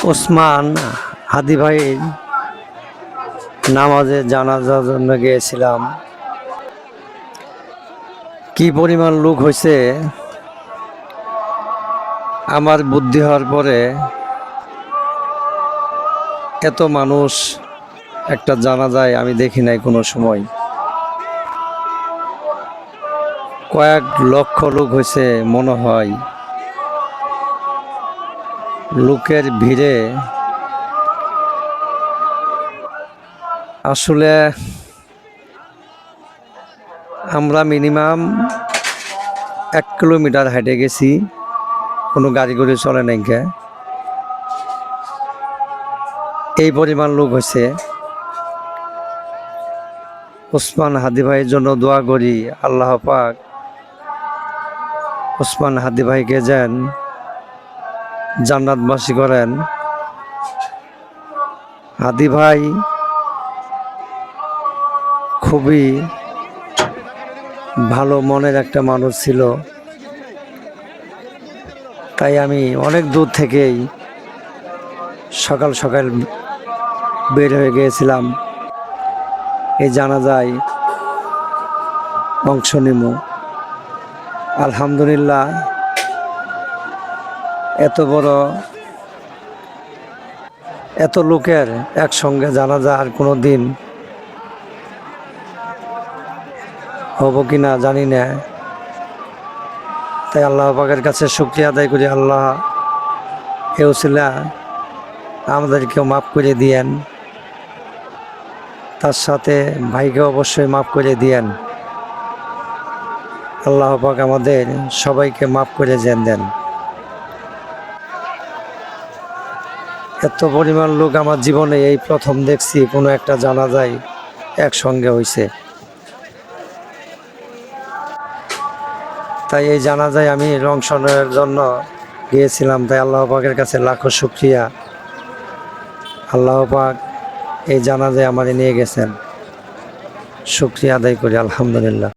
ওসমান হাদি ভাইয়ের নামাজে জানাজার জন্য গিয়েছিলাম। কি পরিমাণ লোক হয়েছে, আমার বুদ্ধি হওয়ার পরে এত মানুষ একটা জানাজায় আমি দেখি নাই কোনো সময়। কয়েক লক্ষ লোক হয়েছে মনে হয়। লোকের ভিড়ে আসলে আমরা মিনিমাম 1 কিলোমিটার হেঁটে গেছি, কোনো গাড়ি করে চলে নাই। এই পরিমাণ লোক হয়েছে। ওসমান হাদি ভাইয়ের জন্য দোয়া করি, আল্লাহ পাক ওসমান হাদি ভাইকে যেন জান্নাতবাসী করেন। হাদি ভাই খুবই ভালো মনের একটা মানুষ ছিল, তাই আমি অনেক দূর থেকেই সকাল সকাল বের হয়ে গিয়েছিলাম এই জানাজায় অংশ নিব। আলহামদুলিল্লাহ, এত লোকের একসঙ্গে জানাজা আর কোনো দিন হব কি না জানি না। তাই আল্লাহ পাকের কাছে শুকরিয়া আদায় করি, আল্লাহ এ উসিলা আমাদেরকেও মাফ করে দিয়েন, তার সাথে ভাইকে অবশ্যই মাফ করে দিয়েন। আল্লাহ পাক আমাদের সবাইকে মাফ করে দেন। এত পরিমাণ লোক আমার জীবনে এই প্রথম দেখছি কোনো একটা জানাজায় একসঙ্গে হয়েছে। তাই এই জানাজায় আমি অংশের জন্য গিয়েছিলাম। তাই আল্লাহ পাকের কাছে লাখো শুকরিয়া। আল্লাহ পাক এই জানাজায় আমারে নিয়ে গেছেন, শুকরিয়া আদায় করি আলহামদুলিল্লাহ।